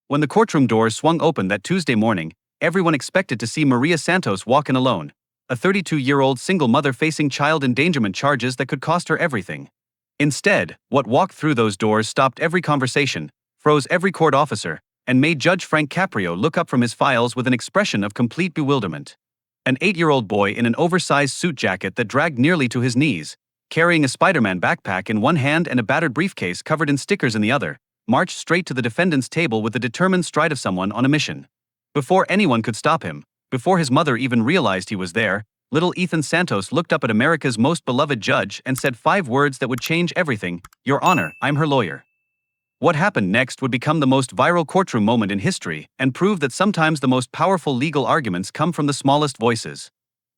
When the courtroom doors swung open that Tuesday morning, everyone expected to see Maria Santos walk in alone, a 32-year-old single mother facing child endangerment charges that could cost her everything. Instead, what walked through those doors stopped every conversation, froze every court officer, and made Judge Frank Caprio look up from his files with an expression of complete bewilderment. An 8-year-old boy in an oversized suit jacket that dragged nearly to his knees, carrying a Spider-Man backpack in one hand and a battered briefcase covered in stickers in the other, marched straight to the defendant's table with the determined stride of someone on a mission. Before anyone could stop him, before his mother even realized he was there, little Ethan Santos looked up at America's most beloved judge and said 5 words that would change everything: "Your Honor, I'm her lawyer." What happened next would become the most viral courtroom moment in history and prove that sometimes the most powerful legal arguments come from the smallest voices.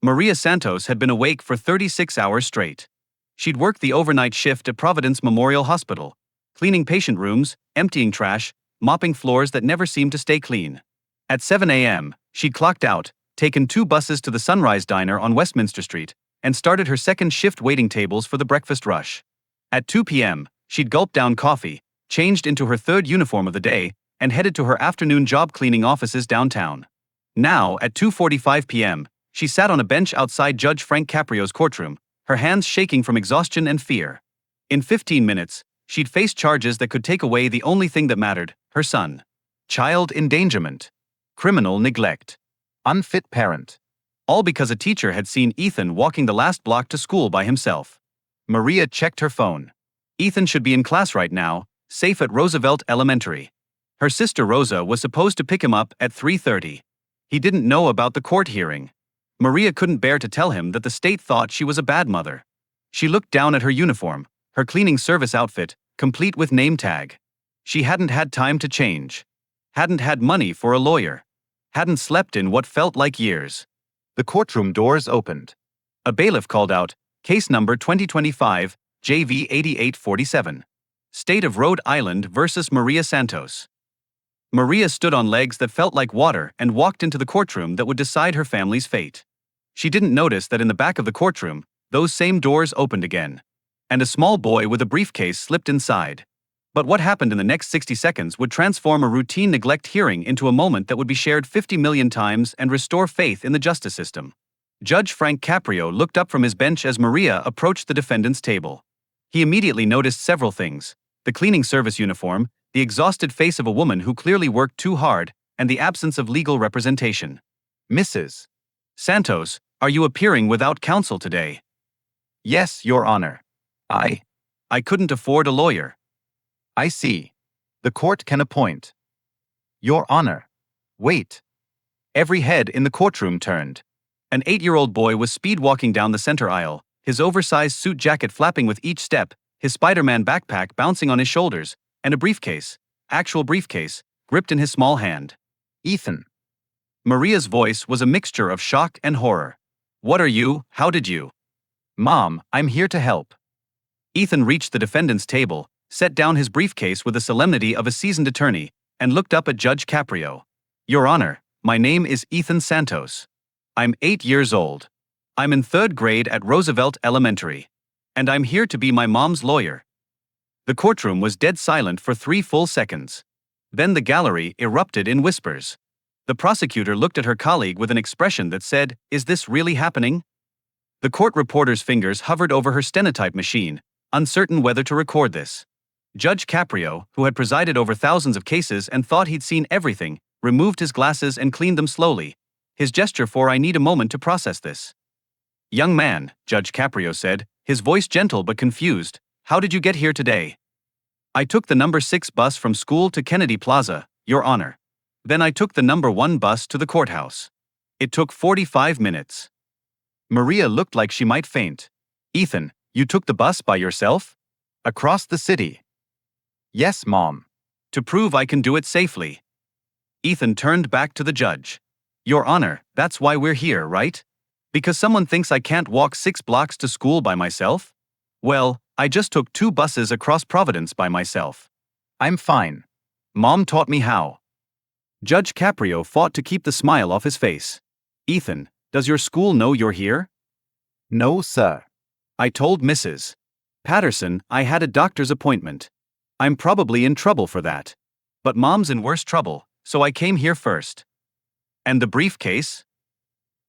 Maria Santos had been awake for 36 hours straight. She'd worked the overnight shift at Providence Memorial Hospital, cleaning patient rooms, emptying trash, mopping floors that never seemed to stay clean. At 7 a.m., she'd clocked out, taken 2 buses to the Sunrise Diner on Westminster Street, and started her second shift waiting tables for the breakfast rush. At 2 p.m., she'd gulped down coffee, changed into her 3rd uniform of the day, and headed to her afternoon job cleaning offices downtown. Now, at 2:45 p.m., she sat on a bench outside Judge Frank Caprio's courtroom, her hands shaking from exhaustion and fear. In 15 minutes, she'd face charges that could take away the only thing that mattered: her son. Child endangerment. Criminal neglect. Unfit parent. All because a teacher had seen Ethan walking the last block to school by himself. Maria checked her phone. Ethan should be in class right now, safe at Roosevelt Elementary. Her sister Rosa was supposed to pick him up at 3:30. He didn't know about the court hearing. Maria couldn't bear to tell him that the state thought she was a bad mother. She looked down at her uniform, her cleaning service outfit, complete with name tag. She hadn't had time to change. Hadn't had money for a lawyer. Hadn't slept in what felt like years. The courtroom doors opened. A bailiff called out, "Case number 2025, JV 8847. State of Rhode Island versus Maria Santos." Maria stood on legs that felt like water and walked into the courtroom that would decide her family's fate. She didn't notice that in the back of the courtroom, those same doors opened again, and a small boy with a briefcase slipped inside. But what happened in the next 60 seconds would transform a routine neglect hearing into a moment that would be shared 50 million times and restore faith in the justice system. Judge Frank Caprio looked up from his bench as Maria approached the defendant's table. He immediately noticed several things: the cleaning service uniform, the exhausted face of a woman who clearly worked too hard, and the absence of legal representation. "Mrs. Santos, are you appearing without counsel today?" "Yes, Your Honor. I couldn't afford a lawyer." "I see. The court can appoint." "Your Honor." "Wait." Every head in the courtroom turned. An 8-year-old boy was speed-walking down the center aisle, his oversized suit jacket flapping with each step, his Spider-Man backpack bouncing on his shoulders, and a briefcase, actual briefcase, gripped in his small hand. "Ethan." Maria's voice was a mixture of shock and horror. "What are you? How did you?" "Mom, I'm here to help." Ethan reached the defendant's table, set down his briefcase with the solemnity of a seasoned attorney, and looked up at Judge Caprio. "Your Honor, my name is Ethan Santos. I'm 8 years old. I'm in 3rd grade at Roosevelt Elementary. And I'm here to be my mom's lawyer." The courtroom was dead silent for 3 full seconds. Then the gallery erupted in whispers. The prosecutor looked at her colleague with an expression that said, "Is this really happening?" The court reporter's fingers hovered over her stenotype machine, uncertain whether to record this. Judge Caprio, who had presided over thousands of cases and thought he'd seen everything, removed his glasses and cleaned them slowly, his gesture for "I need a moment to process this." "Young man," Judge Caprio said, his voice gentle but confused, "how did you get here today?" "I took the number 6 bus from school to Kennedy Plaza, Your Honor. Then I took the number 1 bus to the courthouse. It took 45 minutes." Maria looked like she might faint. "Ethan, you took the bus by yourself? Across the city?" "Yes, Mom. To prove I can do it safely." Ethan turned back to the judge. "Your Honor, that's why we're here, right? Because someone thinks I can't walk 6 blocks to school by myself? Well, I just took 2 buses across Providence by myself. I'm fine. Mom taught me how." Judge Caprio fought to keep the smile off his face. "Ethan, does your school know you're here?" "No, sir. I told Mrs. Patterson I had a doctor's appointment. I'm probably in trouble for that." But Mom's in worse trouble, so I came here first. And the briefcase?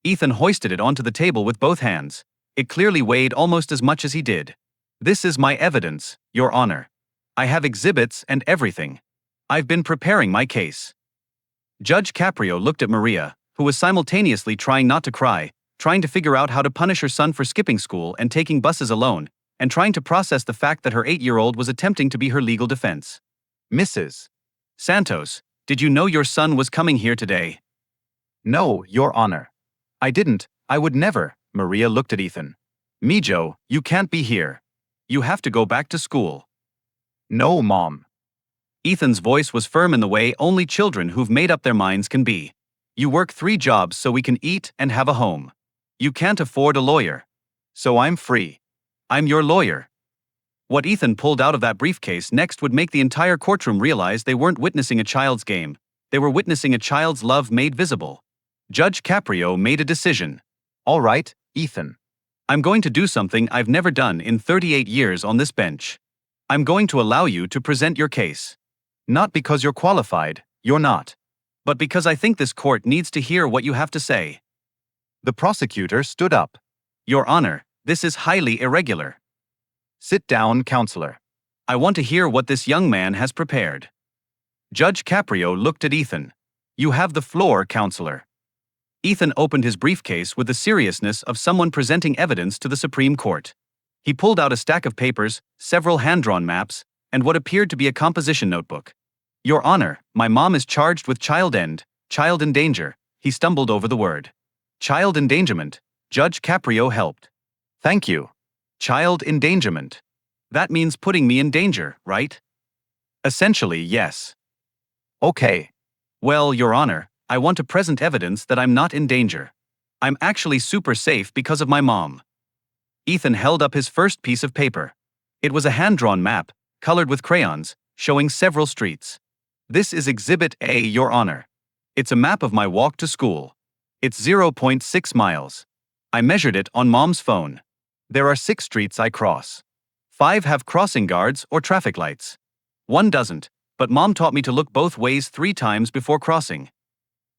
Ethan hoisted it onto the table with both hands. It clearly weighed almost as much as he did. This is my evidence, Your Honor. I have exhibits and everything. I've been preparing my case. Judge Caprio looked at Maria, who was simultaneously trying not to cry, trying to figure out how to punish her son for skipping school and taking buses alone, and trying to process the fact that her 8-year-old was attempting to be her legal defense. Mrs. Santos, did you know your son was coming here today? No, Your Honor. I didn't. I would never. Maria looked at Ethan. Mijo, you can't be here. You have to go back to school. No, Mom. Ethan's voice was firm in the way only children who've made up their minds can be. You work 3 jobs so we can eat and have a home. You can't afford a lawyer. So I'm free. I'm your lawyer. What Ethan pulled out of that briefcase next would make the entire courtroom realize they weren't witnessing a child's game. They were witnessing a child's love made visible. Judge Caprio made a decision. All right, Ethan. I'm going to do something I've never done in 38 years on this bench. I'm going to allow you to present your case. Not because you're qualified, you're not. But because I think this court needs to hear what you have to say. The prosecutor stood up. Your Honor, this is highly irregular. Sit down, counselor. I want to hear what this young man has prepared. Judge Caprio looked at Ethan. You have the floor, counselor. Ethan opened his briefcase with the seriousness of someone presenting evidence to the Supreme Court. He pulled out a stack of papers, several hand-drawn maps, and what appeared to be a composition notebook. Your Honor, my mom is charged with child endanger. He stumbled over the word. Child endangerment. Judge Caprio helped. Thank you. Child endangerment. That means putting me in danger, right? Essentially, yes. Okay. Well, Your Honor, I want to present evidence that I'm not in danger. I'm actually super safe because of my mom. Ethan held up his first piece of paper. It was a hand-drawn map, colored with crayons, showing several streets. This is Exhibit A, Your Honor. It's a map of my walk to school. It's 0.6 miles. I measured it on Mom's phone. There are 6 streets I cross. 5 have crossing guards or traffic lights. 1 doesn't, but Mom taught me to look both ways 3 times before crossing.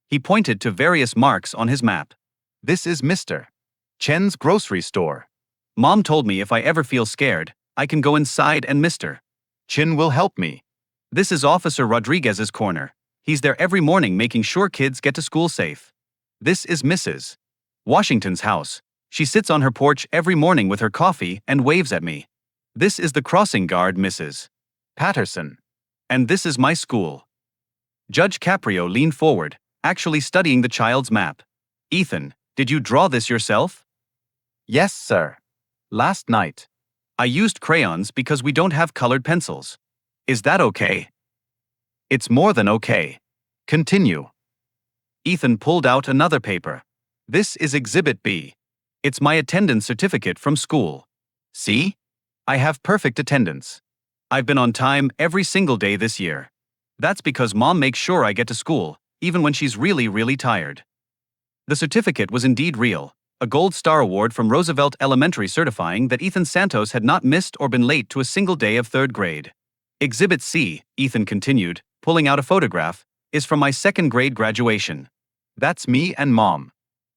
He pointed to various marks on his map. This is Mr. Chen's grocery store. Mom told me if I ever feel scared, I can go inside and Mr. Chen will help me. This is Officer Rodriguez's corner. He's there every morning making sure kids get to school safe. This is Mrs. Washington's house. She sits on her porch every morning with her coffee and waves at me. This is the crossing guard, Mrs. Patterson. And this is my school. Judge Caprio leaned forward, actually studying the child's map. Ethan, did you draw this yourself? Yes, sir. Last night. I used crayons because we don't have colored pencils. Is that okay? It's more than okay. Continue. Ethan pulled out another paper. This is Exhibit B. It's my attendance certificate from school. See? I have perfect attendance. I've been on time every single day this year. That's because Mom makes sure I get to school, even when she's really tired. The certificate was indeed real. A Gold Star Award from Roosevelt Elementary certifying that Ethan Santos had not missed or been late to a single day of 3rd grade. Exhibit C, Ethan continued, pulling out a photograph, is from my 2nd grade graduation. That's me and Mom.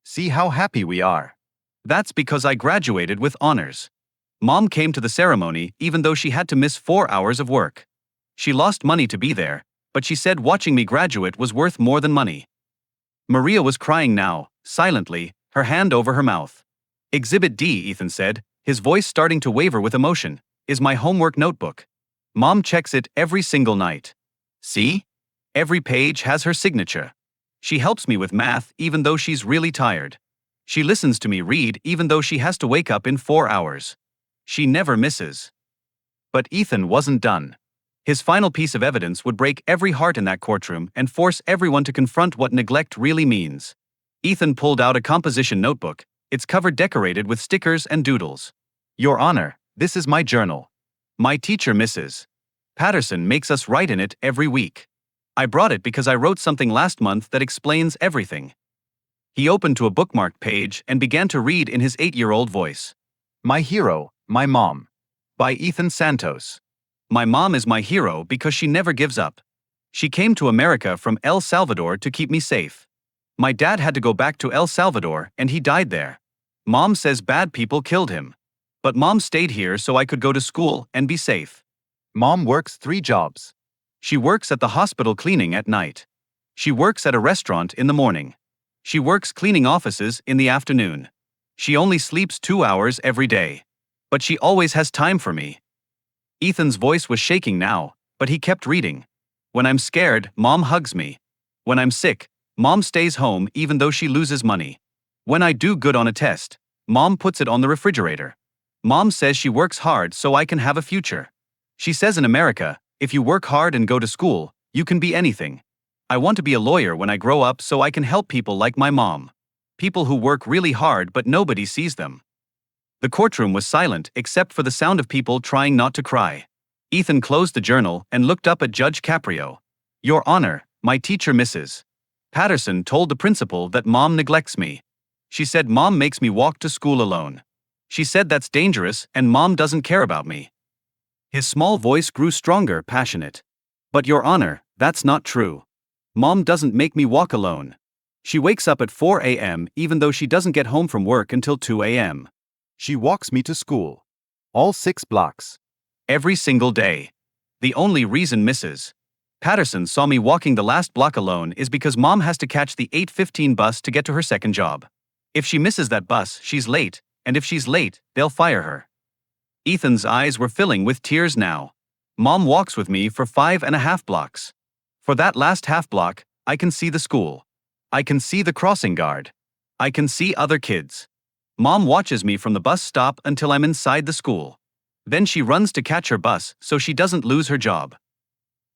See how happy we are. That's because I graduated with honors. Mom came to the ceremony even though she had to miss 4 hours of work. She lost money to be there, but she said watching me graduate was worth more than money. Maria was crying now, silently, her hand over her mouth. Exhibit D, Ethan said, his voice starting to waver with emotion, is my homework notebook. Mom checks it every single night. See? Every page has her signature. She helps me with math even though she's really tired. She listens to me read even though she has to wake up in 4 hours. She never misses. But Ethan wasn't done. His final piece of evidence would break every heart in that courtroom and force everyone to confront what neglect really means. Ethan pulled out a composition notebook, its cover decorated with stickers and doodles. Your Honor, this is my journal. My teacher, Mrs. Patterson, makes us write in it every week. I brought it because I wrote something last month that explains everything. He opened to a bookmarked page and began to read in his 8-year-old voice. My hero, my mom. By Ethan Santos. My mom is my hero because she never gives up. She came to America from El Salvador to keep me safe. My dad had to go back to El Salvador and he died there. Mom says bad people killed him. But Mom stayed here so I could go to school and be safe. Mom works 3 jobs. She works at the hospital cleaning at night. She works at a restaurant in the morning. She works cleaning offices in the afternoon. She only sleeps 2 hours every day. But she always has time for me. Ethan's voice was shaking now, but he kept reading. When I'm scared, Mom hugs me. When I'm sick, Mom stays home even though she loses money. When I do good on a test, Mom puts it on the refrigerator. Mom says she works hard so I can have a future. She says in America, if you work hard and go to school, you can be anything. I want to be a lawyer when I grow up so I can help people like my mom. People who work really hard but nobody sees them. The courtroom was silent except for the sound of people trying not to cry. Ethan closed the journal and looked up at Judge Caprio. Your Honor, my teacher Mrs. Patterson told the principal that Mom neglects me. She said Mom makes me walk to school alone. She said that's dangerous and Mom doesn't care about me. His small voice grew stronger, passionate. But Your Honor, that's not true. Mom doesn't make me walk alone. She wakes up at 4 a.m. even though she doesn't get home from work until 2 a.m. She walks me to school. All 6 blocks. Every single day. The only reason Mrs. Patterson saw me walking the last block alone is because Mom has to catch the 8:15 bus to get to her second job. If she misses that bus, she's late, and if she's late, they'll fire her. Ethan's eyes were filling with tears now. Mom walks with me for 5.5 blocks. For that last half block, I can see the school. I can see the crossing guard. I can see other kids. Mom watches me from the bus stop until I'm inside the school. Then she runs to catch her bus so she doesn't lose her job.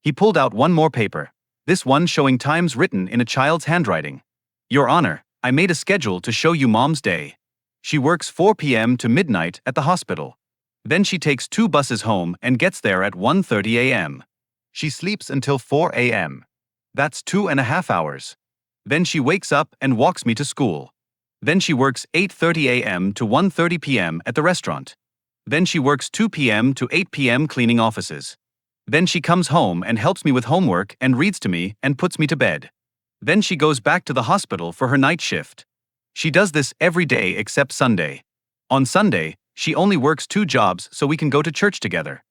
He pulled out one more paper, this one showing times written in a child's handwriting. Your Honor, I made a schedule to show you Mom's day. She works 4 p.m. to midnight at the hospital. Then she takes 2 buses home and gets there at 1:30 a.m. She sleeps until 4 a.m. That's 2.5 hours. Then she wakes up and walks me to school. Then she works 8:30 a.m. to 1:30 p.m. at the restaurant. Then she works 2 p.m. to 8 p.m. cleaning offices. Then she comes home and helps me with homework and reads to me and puts me to bed. Then she goes back to the hospital for her night shift. She does this every day except Sunday. On Sunday, she only works 2 jobs so we can go to church together.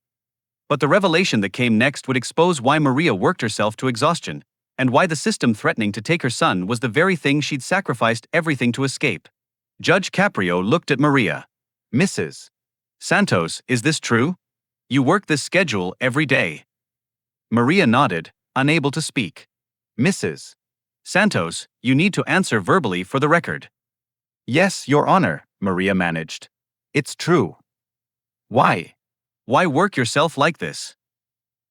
But the revelation that came next would expose why Maria worked herself to exhaustion, and why the system threatening to take her son was the very thing she'd sacrificed everything to escape. Judge Caprio looked at Maria. Mrs. Santos, is this true? You work this schedule every day. Maria nodded, unable to speak. Mrs. Santos, you need to answer verbally for the record. Yes, Your Honor, Maria managed. It's true. Why? Why work yourself like this?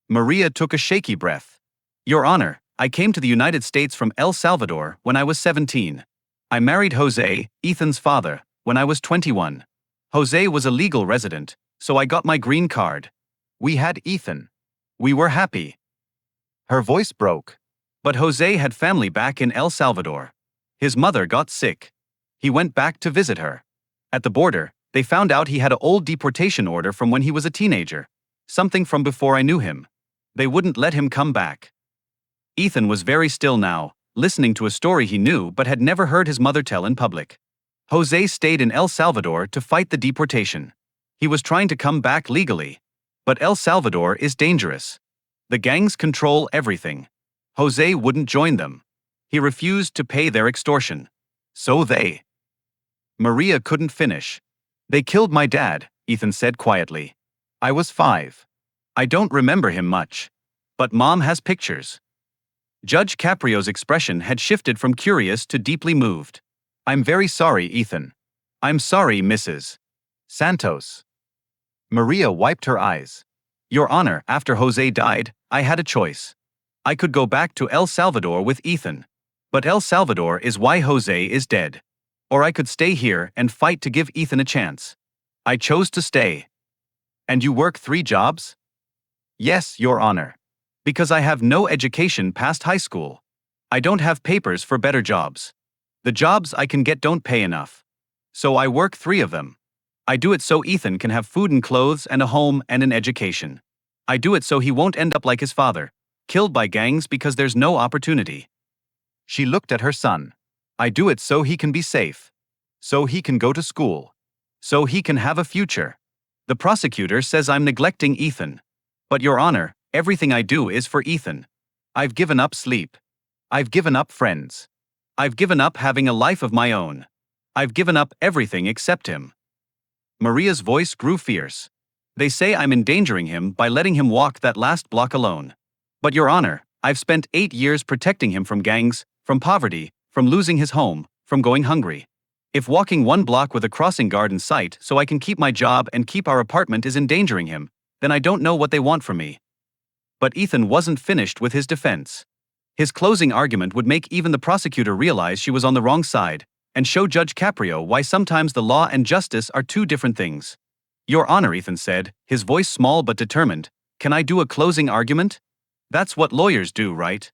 Maria took a shaky breath. Your Honor, I came to the United States from El Salvador when I was 17. I married Jose, Ethan's father, when I was 21. Jose was a legal resident, so I got my green card. We had Ethan. We were happy. Her voice broke. But Jose had family back in El Salvador. His mother got sick. He went back to visit her. At the border, they found out he had an old deportation order from when he was a teenager. Something from before I knew him. They wouldn't let him come back. Ethan was very still now, listening to a story he knew but had never heard his mother tell in public. Jose stayed in El Salvador to fight the deportation. He was trying to come back legally. But El Salvador is dangerous. The gangs control everything. Jose wouldn't join them. He refused to pay their extortion. So they... Maria couldn't finish. They killed my dad, Ethan said quietly. I was 5. I don't remember him much. But Mom has pictures. Judge Caprio's expression had shifted from curious to deeply moved. I'm very sorry, Ethan. I'm sorry, Mrs. Santos. Maria wiped her eyes. Your Honor, after Jose died, I had a choice. I could go back to El Salvador with Ethan. But El Salvador is why Jose is dead. Or I could stay here and fight to give Ethan a chance. I chose to stay. And you work 3 jobs? Yes, Your Honor. Because I have no education past high school. I don't have papers for better jobs. The jobs I can get don't pay enough. So I work 3 of them. I do it so Ethan can have food and clothes and a home and an education. I do it so he won't end up like his father, killed by gangs because there's no opportunity. She looked at her son. I do it so he can be safe. So he can go to school. So he can have a future. The prosecutor says I'm neglecting Ethan. But Your Honor, everything I do is for Ethan. I've given up sleep. I've given up friends. I've given up having a life of my own. I've given up everything except him. Maria's voice grew fierce. They say I'm endangering him by letting him walk that last block alone. But Your Honor, I've spent 8 years protecting him from gangs, from poverty, from losing his home, from going hungry. If walking 1 block with a crossing guard in sight so I can keep my job and keep our apartment is endangering him, then I don't know what they want from me. But Ethan wasn't finished with his defense. His closing argument would make even the prosecutor realize she was on the wrong side, and show Judge Caprio why sometimes the law and justice are 2 different things. Your Honor, Ethan said, his voice small but determined, can I do a closing argument? That's what lawyers do, right?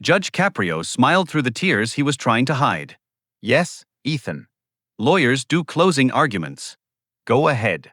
Judge Caprio smiled through the tears he was trying to hide. Yes, Ethan. Lawyers do closing arguments. Go ahead.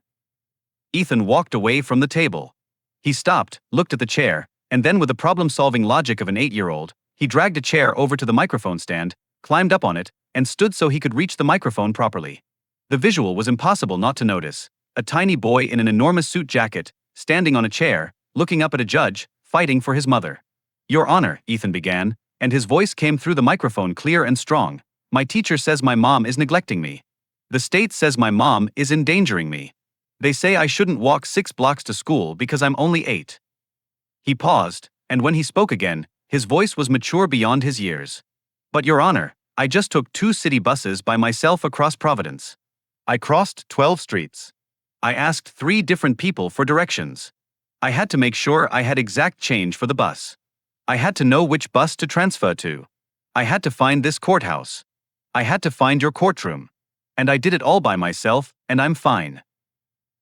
Ethan walked away from the table. He stopped, looked at the chair, and then with the problem-solving logic of an 8-year-old, he dragged a chair over to the microphone stand, climbed up on it, and stood so he could reach the microphone properly. The visual was impossible not to notice. A tiny boy in an enormous suit jacket, standing on a chair, looking up at a judge, fighting for his mother. Your Honor, Ethan began, and his voice came through the microphone clear and strong. My teacher says my mom is neglecting me. The state says my mom is endangering me. They say I shouldn't walk 6 blocks to school because I'm only 8. He paused, and when he spoke again, his voice was mature beyond his years. But Your Honor, I just took 2 city buses by myself across Providence. I crossed 12 streets. I asked 3 different people for directions. I had to make sure I had exact change for the bus. I had to know which bus to transfer to. I had to find this courthouse. I had to find your courtroom. And I did it all by myself, and I'm fine.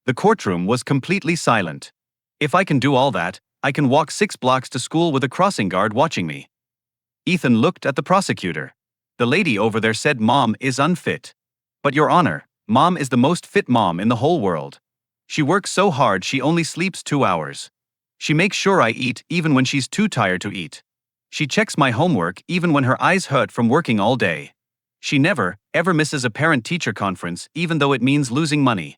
The courtroom was completely silent. If I can do all that, I can walk 6 blocks to school with a crossing guard watching me. Ethan looked at the prosecutor. The lady over there said Mom is unfit. But Your Honor, Mom is the most fit mom in the whole world. She works so hard she only sleeps 2 hours. She makes sure I eat even when she's too tired to eat. She checks my homework even when her eyes hurt from working all day. She never, ever misses a parent-teacher conference even though it means losing money.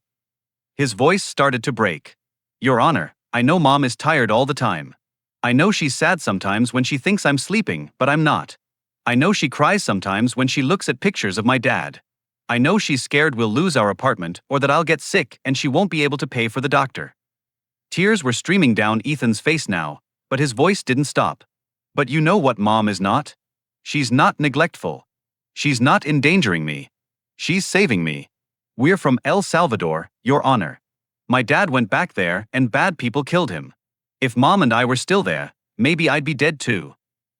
His voice started to break. Your Honor, I know Mom is tired all the time. I know she's sad sometimes when she thinks I'm sleeping, but I'm not. I know she cries sometimes when she looks at pictures of my dad. I know she's scared we'll lose our apartment or that I'll get sick and she won't be able to pay for the doctor. Tears were streaming down Ethan's face now, but his voice didn't stop. But you know what Mom is not? She's not neglectful. She's not endangering me. She's saving me. We're from El Salvador, Your Honor. My dad went back there and bad people killed him. If Mom and I were still there, maybe I'd be dead too.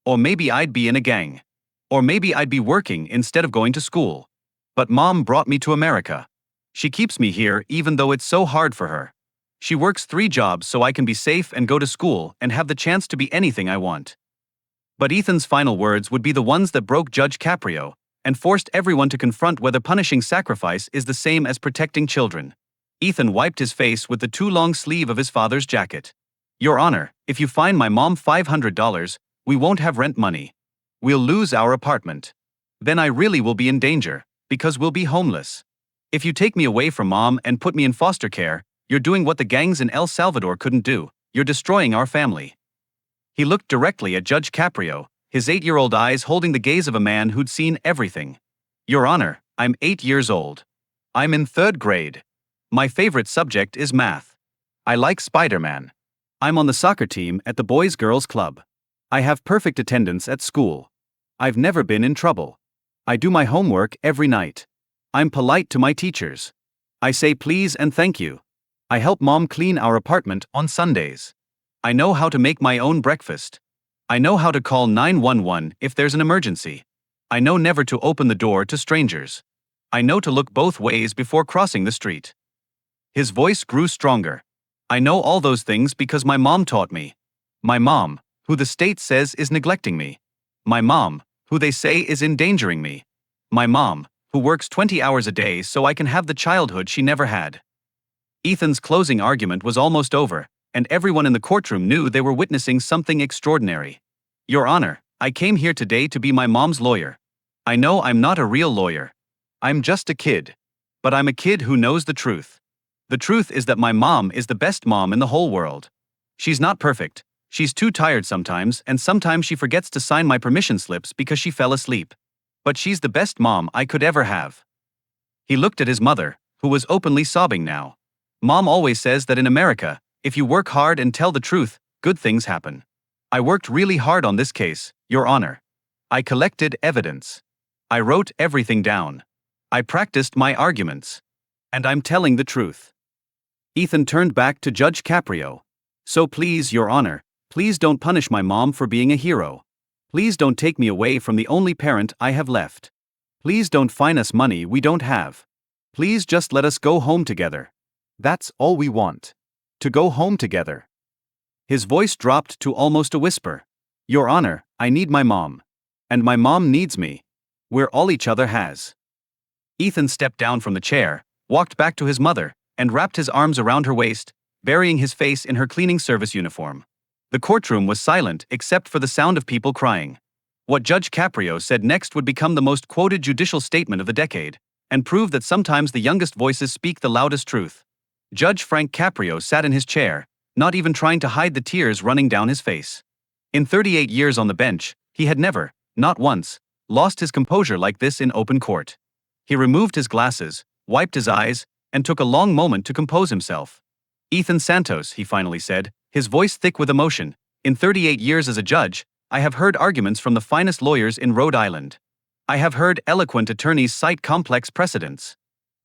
Or maybe I'd be in a gang. Or maybe I'd be working instead of going to school. But Mom brought me to America. She keeps me here even though it's so hard for her. She works 3 jobs so I can be safe and go to school and have the chance to be anything I want. But Ethan's final words would be the ones that broke Judge Caprio and forced everyone to confront whether punishing sacrifice is the same as protecting children. Ethan wiped his face with the too long sleeve of his father's jacket. Your Honor, if you fine my mom $500, we won't have rent money. We'll lose our apartment. Then I really will be in danger, because we'll be homeless. If you take me away from Mom and put me in foster care, you're doing what the gangs in El Salvador couldn't do. You're destroying our family. He looked directly at Judge Caprio, his 8-year-old eyes holding the gaze of a man who'd seen everything. Your Honor, I'm 8 years old. I'm in 3rd grade. My favorite subject is math. I like Spider-Man. I'm on the soccer team at the Boys-Girls Club. I have perfect attendance at school. I've never been in trouble. I do my homework every night. I'm polite to my teachers. I say please and thank you. I help Mom clean our apartment on Sundays. I know how to make my own breakfast. I know how to call 911 if there's an emergency. I know never to open the door to strangers. I know to look both ways before crossing the street. His voice grew stronger. I know all those things because my mom taught me. My mom, who the state says is neglecting me. My mom, who they say is endangering me. My mom, who works 20 hours a day so I can have the childhood she never had. Ethan's closing argument was almost over, and everyone in the courtroom knew they were witnessing something extraordinary. Your Honor, I came here today to be my mom's lawyer. I know I'm not a real lawyer. I'm just a kid. But I'm a kid who knows the truth. The truth is that my mom is the best mom in the whole world. She's not perfect. She's too tired sometimes, and sometimes she forgets to sign my permission slips because she fell asleep. But she's the best mom I could ever have. He looked at his mother, who was openly sobbing now. Mom always says that in America, if you work hard and tell the truth, good things happen. I worked really hard on this case, Your Honor. I collected evidence. I wrote everything down. I practiced my arguments. And I'm telling the truth. Ethan turned back to Judge Caprio. So please, Your Honor, please don't punish my mom for being a hero. Please don't take me away from the only parent I have left. Please don't fine us money we don't have. Please just let us go home together. That's all we want. To go home together. His voice dropped to almost a whisper. Your Honor, I need my mom. And my mom needs me. We're all each other has. Ethan stepped down from the chair, walked back to his mother, and wrapped his arms around her waist, burying his face in her cleaning service uniform. The courtroom was silent except for the sound of people crying. What Judge Caprio said next would become the most quoted judicial statement of the decade, and prove that sometimes the youngest voices speak the loudest truth. Judge Frank Caprio sat in his chair, not even trying to hide the tears running down his face. In 38 years on the bench, he had never, not once, lost his composure like this in open court. He removed his glasses, wiped his eyes, and took a long moment to compose himself. Ethan Santos, he finally said, his voice thick with emotion, in 38 years as a judge, I have heard arguments from the finest lawyers in Rhode Island. I have heard eloquent attorneys cite complex precedents.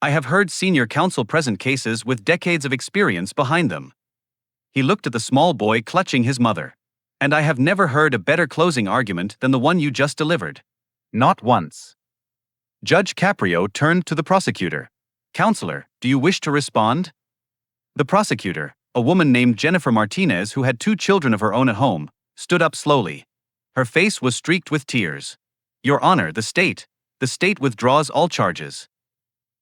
I have heard senior counsel present cases with decades of experience behind them. He looked at the small boy clutching his mother. And I have never heard a better closing argument than the one you just delivered. Not once. Judge Caprio turned to the prosecutor. Counselor, do you wish to respond? The prosecutor, a woman named Jennifer Martinez who had 2 children of her own at home, stood up slowly. Her face was streaked with tears. Your Honor, the state withdraws all charges.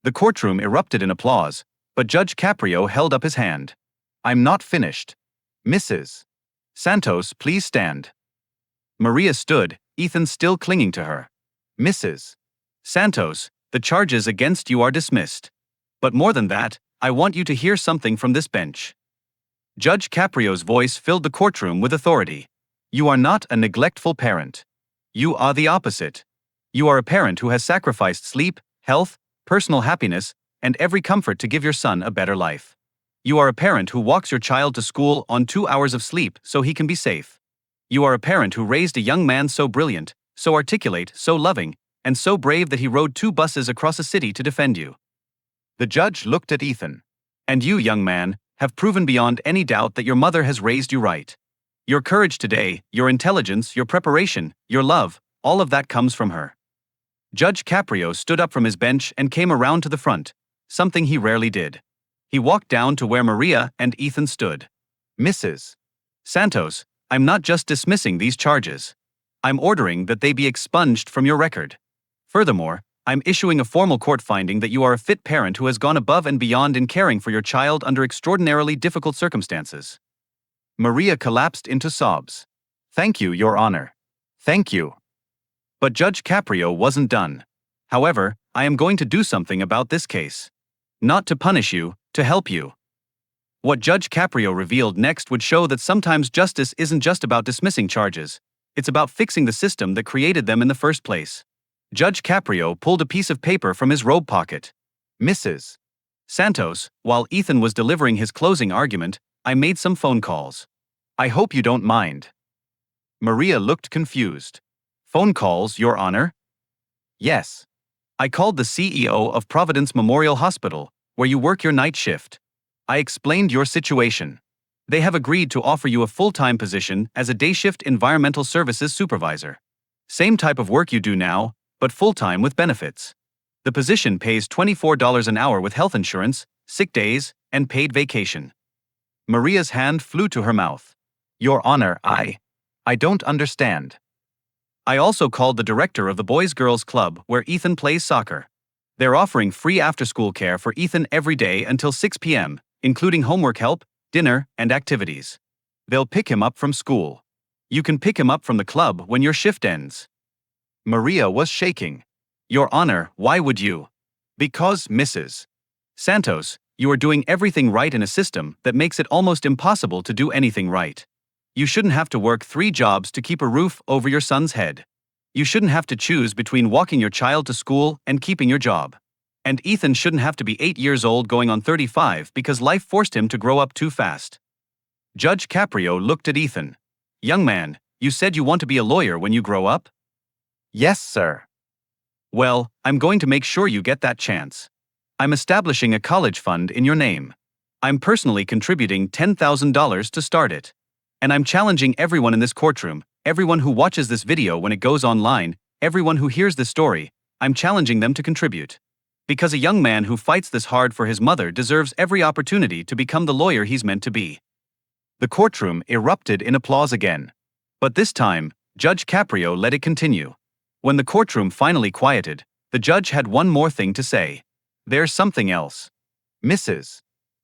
The courtroom erupted in applause, but Judge Caprio held up his hand. I'm not finished. Mrs. Santos, please stand. Maria stood, Ethan still clinging to her. Mrs. Santos, the charges against you are dismissed. But more than that, I want you to hear something from this bench. Judge Caprio's voice filled the courtroom with authority. You are not a neglectful parent. You are the opposite. You are a parent who has sacrificed sleep, health, personal happiness, and every comfort to give your son a better life. You are a parent who walks your child to school on 2 hours of sleep so he can be safe. You are a parent who raised a young man so brilliant, so articulate, so loving, and so brave that he rode 2 buses across a city to defend you. The judge looked at Ethan. And you, young man, have proven beyond any doubt that your mother has raised you right. Your courage today, your intelligence, your preparation, your love, all of that comes from her. Judge Caprio stood up from his bench and came around to the front, something he rarely did. He walked down to where Maria and Ethan stood. Mrs. Santos, I'm not just dismissing these charges. I'm ordering that they be expunged from your record. Furthermore, I'm issuing a formal court finding that you are a fit parent who has gone above and beyond in caring for your child under extraordinarily difficult circumstances. Maria collapsed into sobs. Thank you, Your Honor. Thank you. But Judge Caprio wasn't done. However, I am going to do something about this case. Not to punish you, to help you. What Judge Caprio revealed next would show that sometimes justice isn't just about dismissing charges, it's about fixing the system that created them in the first place. Judge Caprio pulled a piece of paper from his robe pocket. Mrs. Santos, while Ethan was delivering his closing argument, I made some phone calls. I hope you don't mind. Maria looked confused. Phone calls, Your Honor? Yes. I called the CEO of Providence Memorial Hospital, where you work your night shift. I explained your situation. They have agreed to offer you a full-time position as a day shift environmental services supervisor. Same type of work you do now, but full-time with benefits. The position pays $24 an hour with health insurance, sick days, and paid vacation. Maria's hand flew to her mouth. Your Honor, I don't understand. I also called the director of the Boys-Girls Club where Ethan plays soccer. They're offering free after-school care for Ethan every day until 6 p.m., including homework help, dinner, and activities. They'll pick him up from school. You can pick him up from the club when your shift ends. Maria was shaking. Your Honor, why would you? Because, Mrs. Santos, you are doing everything right in a system that makes it almost impossible to do anything right. You shouldn't have to work 3 jobs to keep a roof over your son's head. You shouldn't have to choose between walking your child to school and keeping your job. And Ethan shouldn't have to be 8 years old going on 35 because life forced him to grow up too fast. Judge Caprio looked at Ethan. Young man, you said you want to be a lawyer when you grow up? Yes, sir. Well, I'm going to make sure you get that chance. I'm establishing a college fund in your name. I'm personally contributing $10,000 to start it. And I'm challenging everyone in this courtroom, everyone who watches this video when it goes online, everyone who hears this story, I'm challenging them to contribute. Because a young man who fights this hard for his mother deserves every opportunity to become the lawyer he's meant to be. The courtroom erupted in applause again. But this time, Judge Caprio let it continue. When the courtroom finally quieted, the judge had one more thing to say. There's something else. Mrs.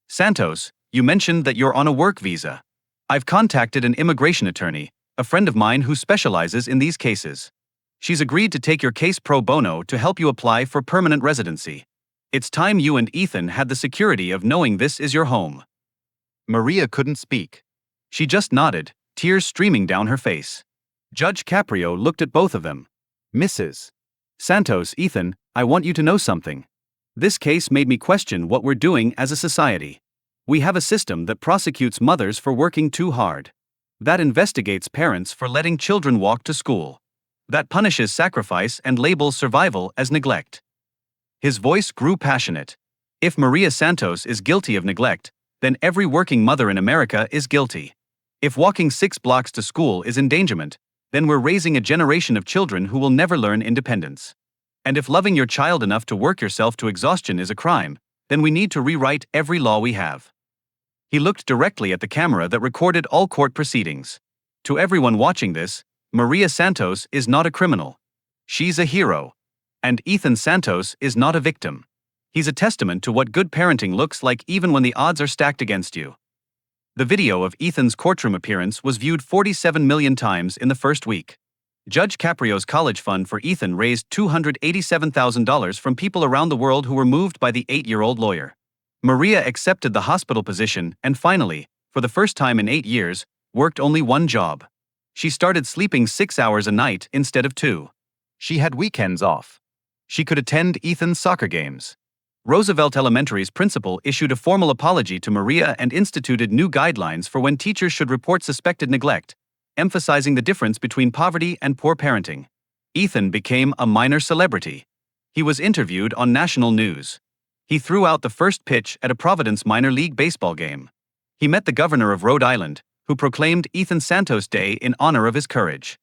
Santos, you mentioned that you're on a work visa. I've contacted an immigration attorney, a friend of mine who specializes in these cases. She's agreed to take your case pro bono to help you apply for permanent residency. It's time you and Ethan had the security of knowing this is your home. Maria couldn't speak. She just nodded, tears streaming down her face. Judge Caprio looked at both of them. Mrs. Santos, Ethan, I want you to know something. This case made me question what we're doing as a society. We have a system that prosecutes mothers for working too hard. That investigates parents for letting children walk to school. That punishes sacrifice and labels survival as neglect. His voice grew passionate. If Maria Santos is guilty of neglect, then every working mother in America is guilty. If walking 6 blocks to school is endangerment, then we're raising a generation of children who will never learn independence. And if loving your child enough to work yourself to exhaustion is a crime, then we need to rewrite every law we have. He looked directly at the camera that recorded all court proceedings. To everyone watching this, Maria Santos is not a criminal. She's a hero. And Ethan Santos is not a victim. He's a testament to what good parenting looks like even when the odds are stacked against you. The video of Ethan's courtroom appearance was viewed 47 million times in the first week. Judge Caprio's college fund for Ethan raised $287,000 from people around the world who were moved by the 8-year-old lawyer. Maria accepted the hospital position and finally, for the first time in 8 years, worked only one job. She started sleeping 6 hours a night instead of 2. She had weekends off. She could attend Ethan's soccer games. Roosevelt Elementary's principal issued a formal apology to Maria and instituted new guidelines for when teachers should report suspected neglect, emphasizing the difference between poverty and poor parenting. Ethan became a minor celebrity. He was interviewed on national news. He threw out the first pitch at a Providence minor league baseball game. He met the governor of Rhode Island, who proclaimed Ethan Santos Day in honor of his courage.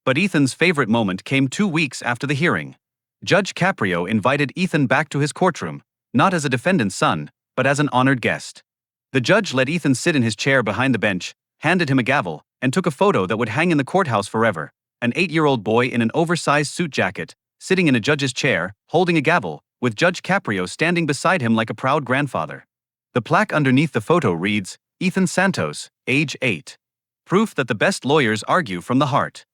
But Ethan's favorite moment came 2 weeks after the hearing. Judge Caprio invited Ethan back to his courtroom, not as a defendant's son, but as an honored guest. The judge let Ethan sit in his chair behind the bench, handed him a gavel, and took a photo that would hang in the courthouse forever. An 8-year-old boy in an oversized suit jacket, sitting in a judge's chair, holding a gavel, with Judge Caprio standing beside him like a proud grandfather. The plaque underneath the photo reads, Ethan Santos, age 8. Proof that the best lawyers argue from the heart.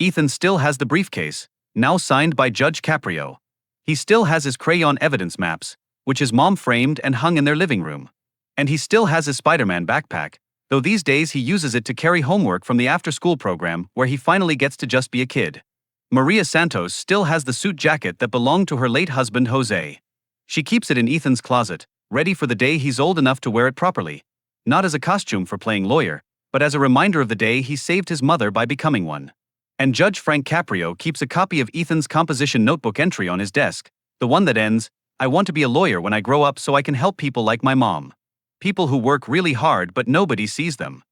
Ethan still has the briefcase, now signed by Judge Caprio. He still has his crayon evidence maps, which his mom framed and hung in their living room. And he still has his Spider-Man backpack, though these days he uses it to carry homework from the after-school program where he finally gets to just be a kid. Maria Santos still has the suit jacket that belonged to her late husband Jose. She keeps it in Ethan's closet, ready for the day he's old enough to wear it properly. Not as a costume for playing lawyer, but as a reminder of the day he saved his mother by becoming one. And Judge Frank Caprio keeps a copy of Ethan's composition notebook entry on his desk, the one that ends, I want to be a lawyer when I grow up so I can help people like my mom. People who work really hard but nobody sees them.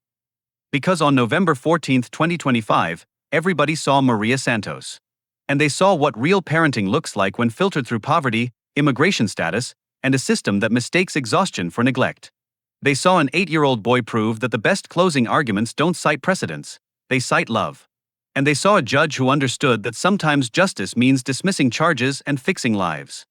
Because on November 14, 2025, everybody saw Maria Santos. And they saw what real parenting looks like when filtered through poverty, immigration status, and a system that mistakes exhaustion for neglect. They saw an 8-year-old boy prove that the best closing arguments don't cite precedents, they cite love. And they saw a judge who understood that sometimes justice means dismissing charges and fixing lives.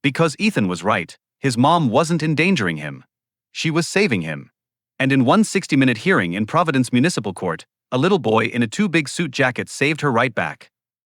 Because Ethan was right, his mom wasn't endangering him. She was saving him. And in one 60-minute hearing in Providence Municipal Court, a little boy in a too big suit jacket saved her right back.